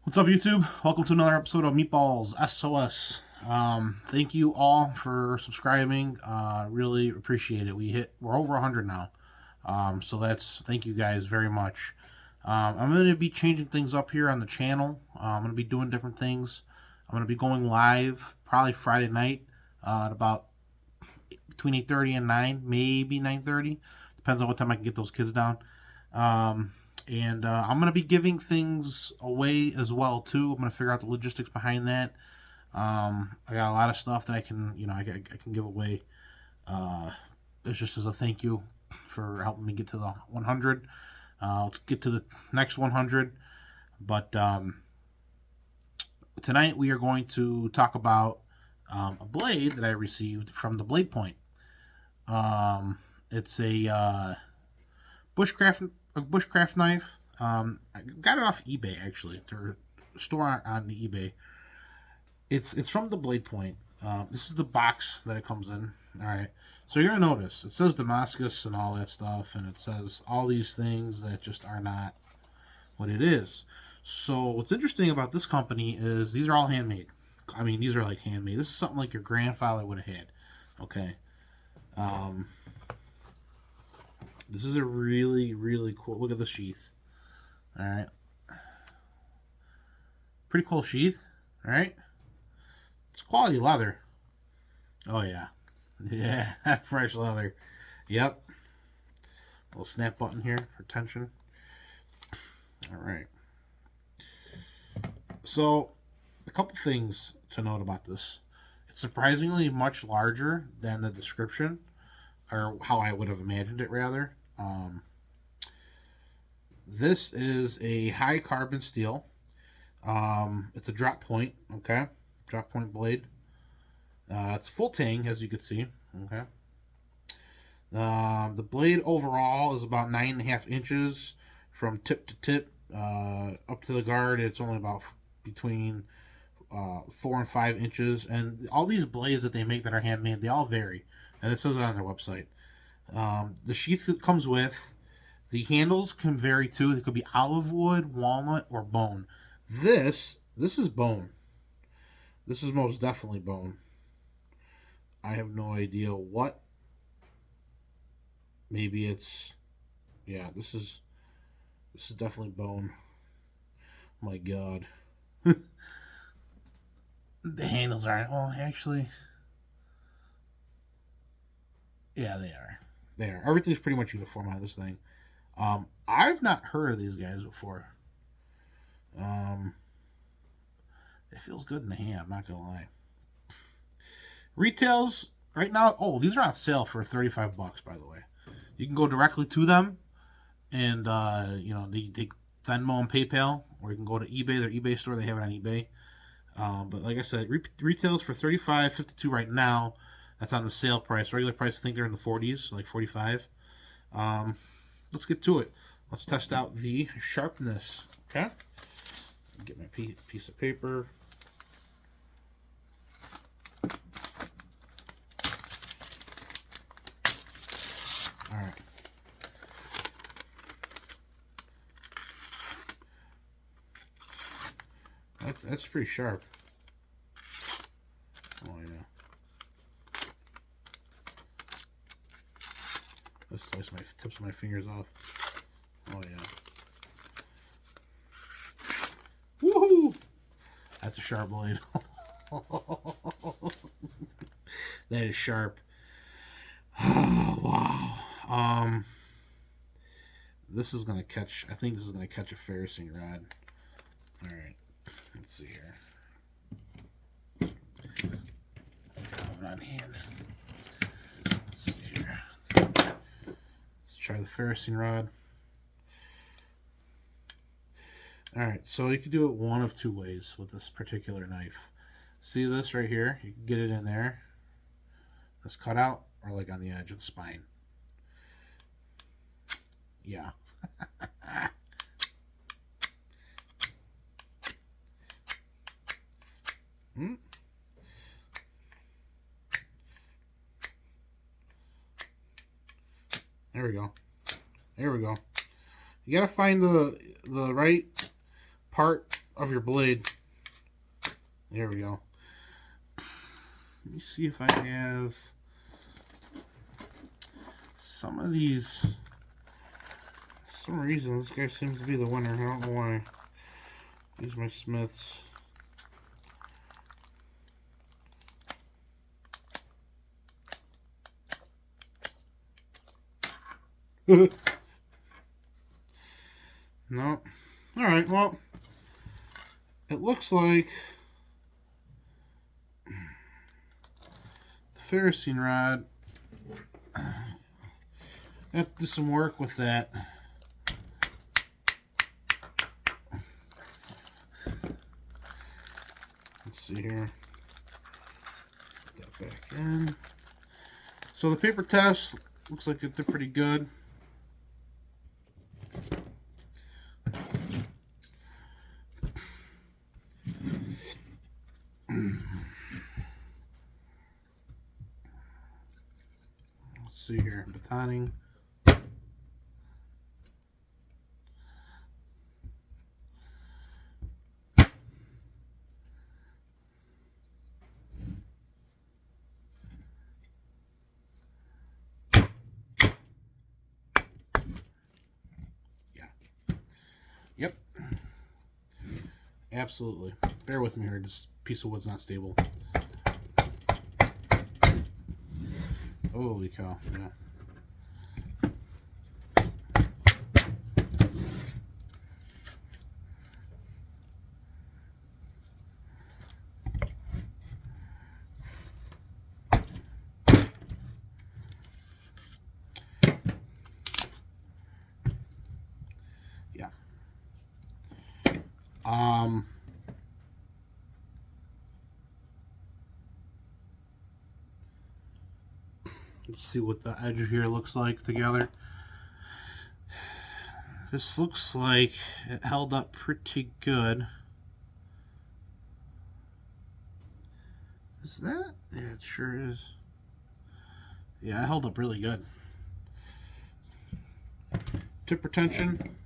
What's up, YouTube? Welcome to another episode of Meatballs SOS. Thank you all for subscribing. Really appreciate it. We're over 100 now. So thank you guys very much. I'm going to be changing things up here on the channel. I'm going to be doing different things. I'm going to be going live probably Friday night at about between 8:30 and 9, maybe 9:30. Depends on what time I can get those kids down. And I'm going to be giving things away as well, too. I'm going to figure out the logistics behind that. I got a lot of stuff that I can give away. It's just as a thank you for helping me get to the 100. Let's get to the next 100. But tonight we are going to talk about a blade that I received from the Blade Point. It's a bushcraft knife. I got it off eBay, actually. Their store on the eBay. It's from the Blade Point. This is the box that it comes in. All right. So you're gonna notice it says Damascus and all that stuff, and it says all these things that just are not what it is. So what's interesting about this company is these are all handmade. I mean, these are like handmade. This is something like your grandfather would have had. Okay. This is a really, really cool. Look at the sheath. All right. Pretty cool sheath. All right. It's quality leather. Oh, yeah. Yeah. Fresh leather. Yep. Little snap button here for tension. All right. So, a couple things to note about this. It's surprisingly much larger than the description, or how I would have imagined it, rather. This is a high carbon steel. It's a drop point, okay? Drop point blade. It's full tang, as you can see, okay? The blade overall is about 9.5 inches from tip to tip. Up to the guard, it's only about between 4 and 5 inches. And all these blades that they make that are handmade, they all vary. And it says it on their website. The sheath it comes with, the handles can vary too. They could be olive wood, walnut, or bone. This is bone. This is most definitely bone. I have no idea what. Maybe it's, yeah. This is definitely bone. My God. The handles aren't. Well, actually, yeah, they are. They are. Everything's pretty much uniform on this thing. I've not heard of these guys before. It feels good in the hand, I'm not gonna lie. Retails right now. Oh, these are on sale for $35, by the way. You can go directly to them, and they take Venmo and PayPal, or you can go to eBay, their eBay store. They have it on eBay. But like I said, retails for $35.52 right now. That's on the sale price. Regular price, I think they're in the 40s, like 45. Let's get to it. Let's test out the sharpness. Okay. Get my piece of paper. All right. That's pretty sharp. Oh yeah. Let's slice my tips of my fingers off. Oh yeah. Woohoo! That's a sharp blade. That is sharp. Wow. This is gonna catch. I think this is gonna catch a ferricing rod. All right. Let's see here. Have it on hand. Let's see here. Let's try the ferricing rod. All right, so you can do it one of two ways with this particular knife. See this right here? You can get it in there. This cut out, or like on the edge of the spine. Yeah. There we go. There we go. You gotta find the right part of your blade. There we go. Let me see if I have some of these. For some reason, this guy seems to be the winner. I don't know why. These are my Smiths. No. Alright, well, it looks like the ferrocene rod. I have to do some work with that. Let's see here. Put that back in. So the paper test looks like they're pretty good. Let's see here. Batoning. Yep. Absolutely. Bear with me here. This piece of wood's not stable. Holy cow. Yeah. Let's see what the edge here looks like together. This looks like it held up pretty good. Is that? Yeah, it sure is. Yeah, it held up really good. Tip retention.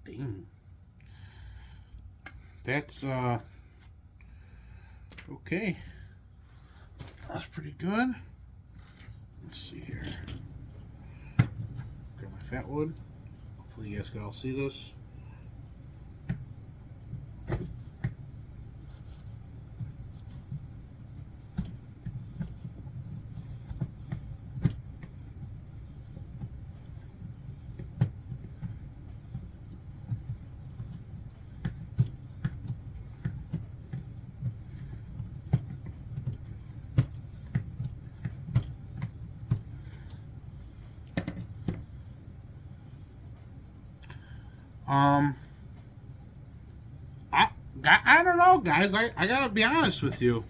Dang. That's okay. That's pretty good. Let's see here. Grab my fat wood. Hopefully you guys can all see this. I don't know, guys. I gotta be honest with you.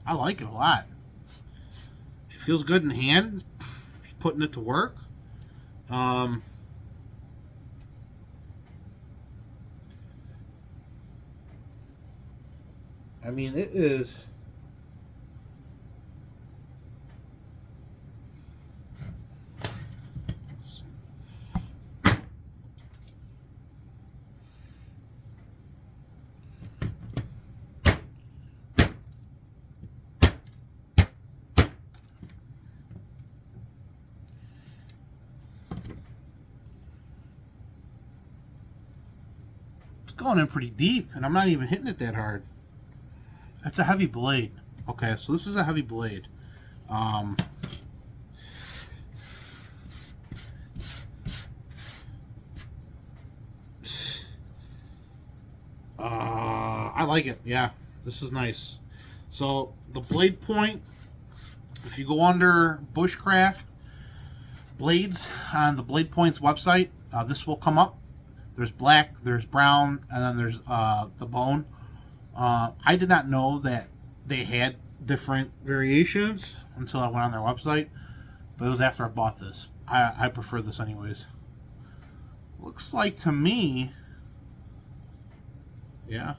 I like it a lot. It feels good in hand. Putting it to work. I mean, it is. Going in pretty deep, and I'm not even hitting it that hard. That's a heavy blade. Okay, so this is a heavy blade. I like it. Yeah, this is nice. So the blade point, if you go under bushcraft blades on the Blade Points website, this will come up. There's black, there's brown, and then there's the bone. I did not know that they had different variations until I went on their website, but it was after I bought this. I prefer this anyways. Looks like to me, yeah.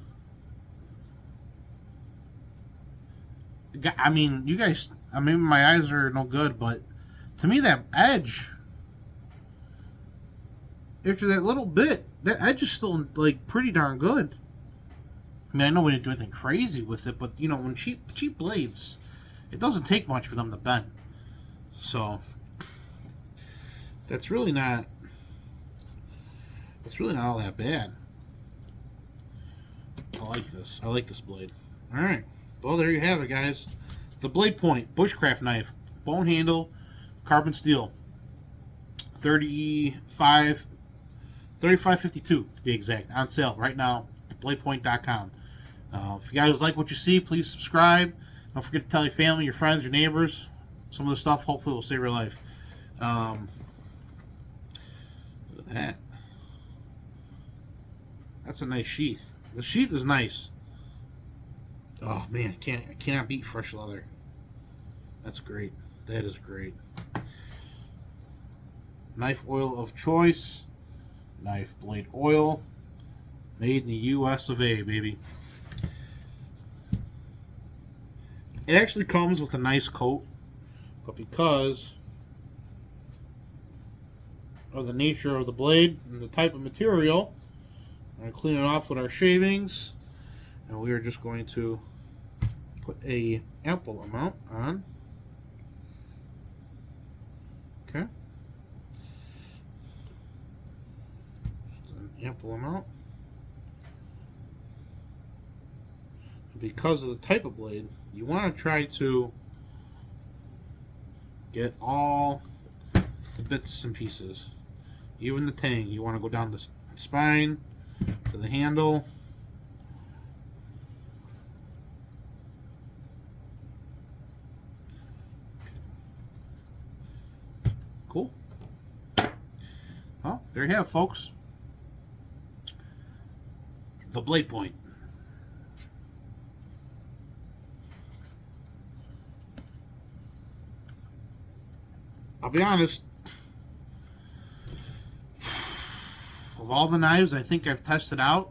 I mean, you guys, I mean, my eyes are no good, but to me, that edge, after that little bit, that edge is still, like, pretty darn good. I mean, I know we didn't do anything crazy with it, but, you know, when cheap blades, it doesn't take much for them to bend. So, that's really not all that bad. I like this. I like this blade. All right. Well, there you have it, guys. The Blade Point bushcraft knife, bone handle, carbon steel, 35.52 to be exact, on sale right now. Thebladepoint.com. If you guys like what you see, please subscribe. Don't forget to tell your family, your friends, your neighbors. Some of the stuff hopefully will save your life. Look at that. That's a nice sheath. The sheath is nice. Oh man, I cannot beat fresh leather. That's great. That is great. Knife oil of choice. Knife blade oil. Made in the US of A, baby. It actually comes with a nice coat, but because of the nature of the blade and the type of material, I'm going to clean it off with our shavings, and we are just going to put a ample amount on. Okay. Just an ample amount. Because of the type of blade, you want to try to get all the bits and pieces. Even the tang. You want to go down the spine to the handle. Cool. Well, there you have it, folks. The Blade Point. I'll be honest, of all the knives I think I've tested out,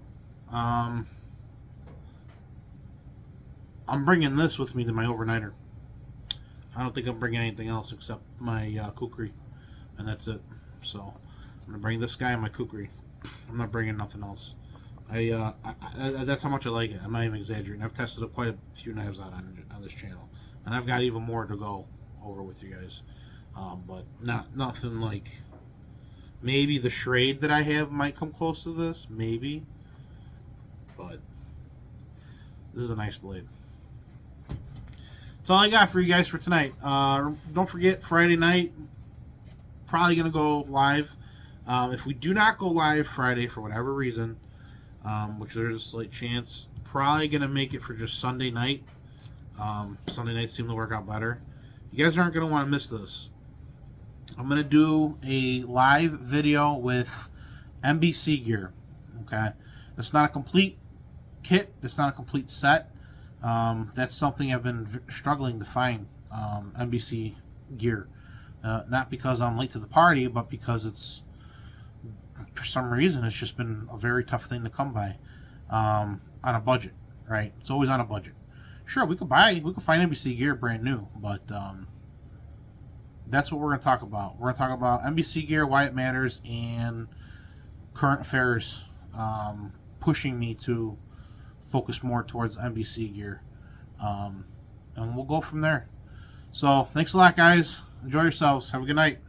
I'm bringing this with me to my overnighter. I don't think I'm bringing anything else except my kukri, and that's it. So I'm gonna bring this guy and my kukri. I'm not bringing nothing else. That's how much I like it. I'm not even exaggerating. I've tested up quite a few knives out on this channel, and I've got even more to go over with you guys. But nothing like, maybe the Schrade that I have might come close to this, maybe, but this is a nice blade. That's all I got for you guys for tonight. Don't forget, Friday night, probably gonna go live. If we do not go live Friday for whatever reason, which there's a slight chance, probably gonna make it for just Sunday night. Sunday nights seem to work out better. You guys aren't gonna want to miss this. I'm going to do a live video with NBC gear. Okay, it's not a complete kit. It's not a complete set. That's something I've been struggling to find, NBC gear. Not because I'm late to the party, but because it's, for some reason, it's just been a very tough thing to come by on a budget, right? It's always on a budget. Sure, we could find NBC gear brand new, but that's what we're going to talk about. We're going to talk about NBC gear, why it matters, and current affairs pushing me to focus more towards NBC gear. And we'll go from there. So, thanks a lot, guys. Enjoy yourselves. Have a good night.